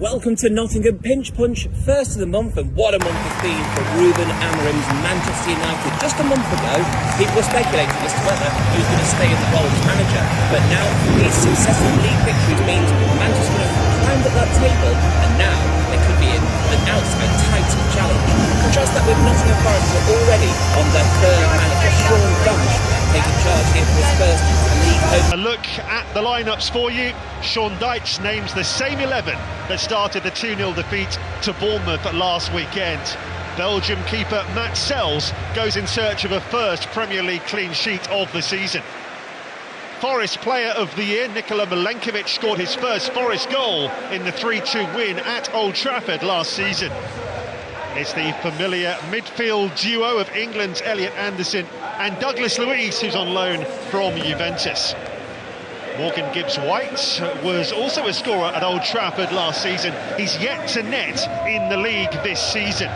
Welcome to Nottingham Pinch Punch, first of the month, and what a month it's been for Ruben Amorim's Manchester United. Just a month ago, people were speculating as to whether he was going to stay in the role as manager, but now these successive league victories means Manchester have climbed up that table, and now they could be in an outside title challenge. Contrast that with Nottingham Forest, who are already on their third manager, Sean Dyche, taking charge here for his first league home. A look at the lineups for you. Sean Dyche names the same 11 that started the 2-0 defeat to Bournemouth last weekend. Belgium keeper Matt Sells goes in search of a first Premier League clean sheet of the season. Forest Player of the Year Nikola Milenkovic scored his first Forest goal in the 3-2 win at Old Trafford last season. It's the familiar midfield duo of England's Elliot Anderson and Douglas Luiz, who's on loan from Juventus. Morgan Gibbs-White was also a scorer at Old Trafford last season. He's yet to net in the league this season.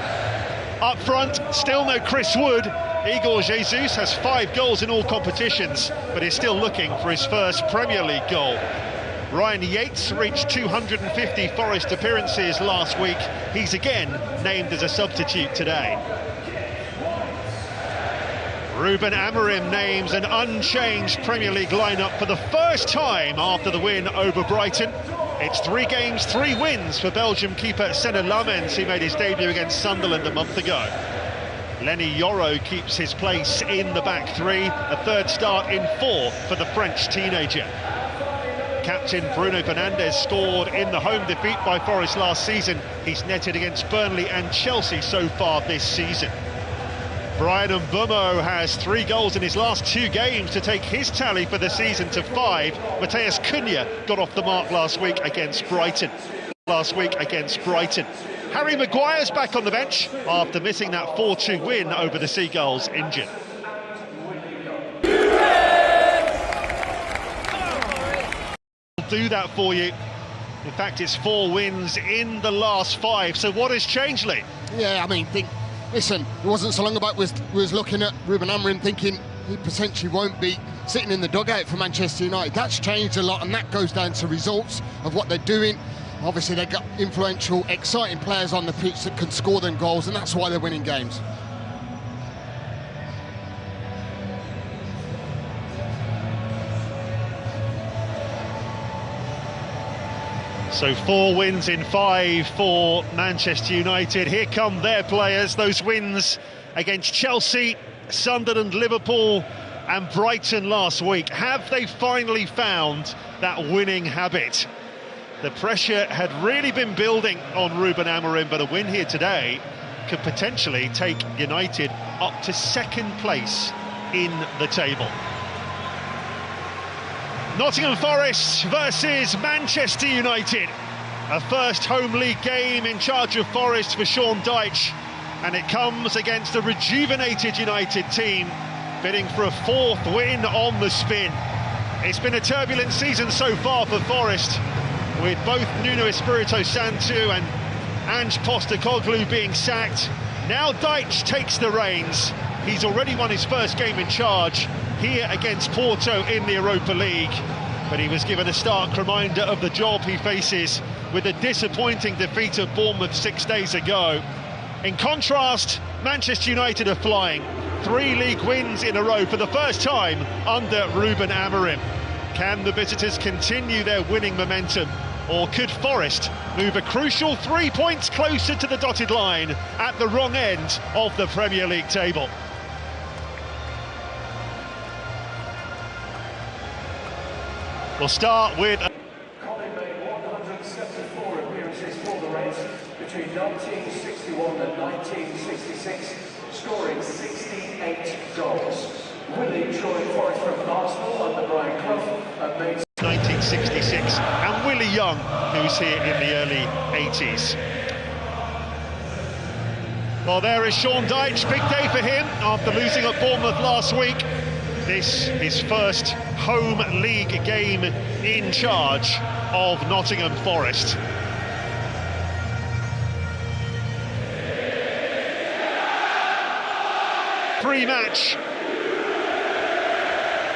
Up front, still no Chris Wood. Igor Jesus has 5 goals in all competitions, but is still looking for his first Premier League goal. Ryan Yates reached 250 Forest appearances last week. He's again named as a substitute today. Ruben Amorim names an unchanged Premier League lineup for the first time after the win over Brighton. It's 3 games, 3 wins for Belgium keeper Senne Lammens, who made his debut against Sunderland a month ago. Lenny Yoro keeps his place in the back 3, a third start in 4 for the French teenager. Captain Bruno Fernandes scored in the home defeat by Forest last season. He's netted against Burnley and Chelsea so far this season. Brian Mbeumo has 3 goals in his last 2 games to take his tally for the season to 5. Matheus Cunha got off the mark last week against Brighton. Harry Maguire's back on the bench after missing that 4-2 win over the Seagulls, injured. Do that for you. In fact, it's 4 wins in the last 5. So what has changed, Lee? Yeah, I mean, listen, it wasn't so long ago was looking at Ruben Amorim thinking he potentially won't be sitting in the dugout for Manchester United. That's changed a lot, and that goes down to results of what they're doing. Obviously, they've got influential, exciting players on the pitch that can score them goals, and that's why they're winning games. So 4 wins in 5 for Manchester United. Here come their players, those wins against Chelsea, Sunderland, Liverpool and Brighton last week. Have they finally found that winning habit? The pressure had really been building on Ruben Amorim, but a win here today could potentially take United up to 2nd place in the table. Nottingham Forest versus Manchester United. A first home league game in charge of Forest for Sean Dyche, and it comes against a rejuvenated United team bidding for a 4th win on the spin. It's been a turbulent season so far for Forest, with both Nuno Espirito Santo and Ange Postecoglou being sacked. Now Dyche takes the reins. He's already won his first game in charge here against Porto in the Europa League, but he was given a stark reminder of the job he faces with a disappointing defeat of Bournemouth 6 days ago. In contrast, Manchester United are flying. 3 league wins in a row for the first time under Ruben Amorim. Can the visitors continue their winning momentum, or could Forest move a crucial 3 points closer to the dotted line at the wrong end of the Premier League table? We'll start with... Colin made 174 appearances for the Reds between 1961 and 1966, scoring 68 goals. Willie joined Forest from Arsenal under Brian Clough and made 1966, and Willie Young, who's here in the early 80s. Well, there is Sean Dyche, big day for him after losing at Bournemouth last week. This his first home league game in charge of Nottingham Forest. Pre-match.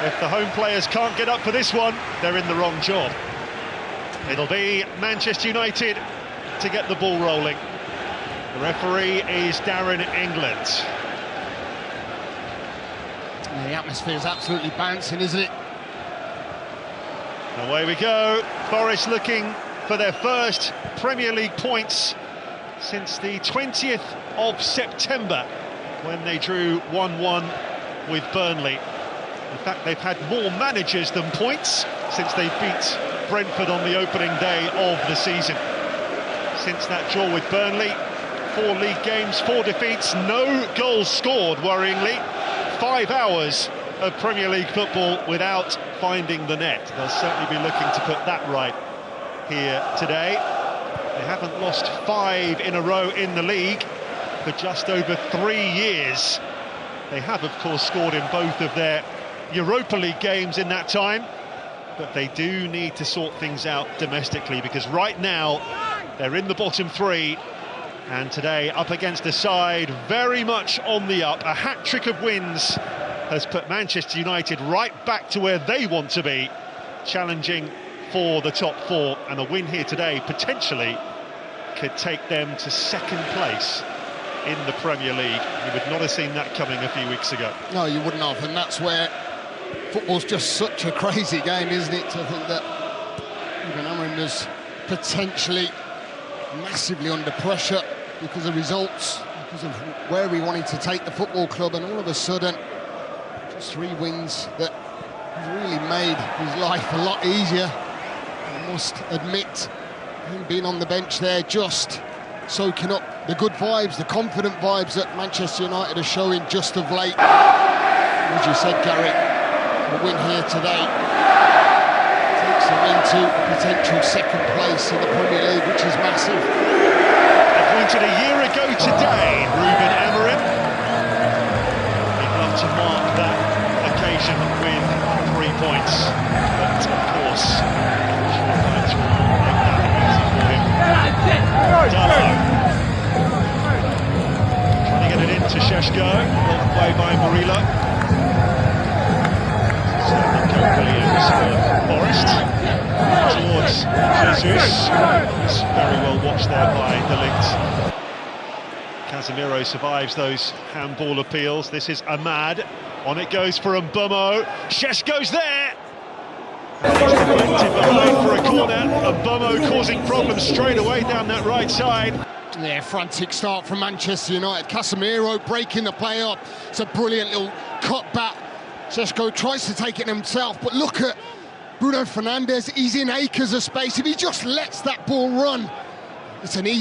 If the home players can't get up for this one, they're in the wrong job. It'll be Manchester United to get the ball rolling. The referee is Darren England. The atmosphere is absolutely bouncing, isn't it? Away we go. Forest looking for their first Premier League points since the 20th of September, when they drew 1-1 with Burnley. In fact, they've had more managers than points since they beat Brentford on the opening day of the season. Since that draw with Burnley, 4 league games, 4 defeats, no goals scored, worryingly. 5 hours of Premier League football without finding the net. They'll certainly be looking to put that right here today. They haven't lost 5 in a row in the league for just over 3 years. They have, of course, scored in both of their Europa League games in that time, but they do need to sort things out domestically, because right now they're in the bottom 3, and today up against a side very much on the up. A hat-trick of wins has put Manchester United right back to where they want to be, challenging for the top 4, and a win here today potentially could take them to 2nd place in the Premier League. You would not have seen that coming a few weeks ago. No, you wouldn't have, and that's where football's just such a crazy game, isn't it? To think that Ruben Amorim was potentially massively under pressure because of results, because of where he wanted to take the football club, and all of a sudden, just 3 wins that have really made his life a lot easier. I must admit, him being on the bench there, just soaking up the good vibes, the confident vibes that Manchester United are showing just of late. As you said, Gary, the win here today takes them into potential 2nd place in the Premier League, which is massive. Appointed a year ago today, Ruben Amorim. He'd love to mark that occasion with 3 points, but of course, Sean Dyche will make that easy for him. Dallo trying to get it into Šeško, blocked away by Murillo. Williams for Forest towards Jesus. It's very well watched there by De Ligt. Casemiro survives those handball appeals. This is Ahmad. On it goes for Mbeumo. Šeško's there. Behind for a corner. Mbeumo causing problems straight away down that right side. Yeah, frantic start from Manchester United. Casemiro breaking the play up. It's a brilliant little cut back. Šeško tries to take it himself, but look at Bruno Fernandes. He's in acres of space. If he just lets that ball run, it's an easy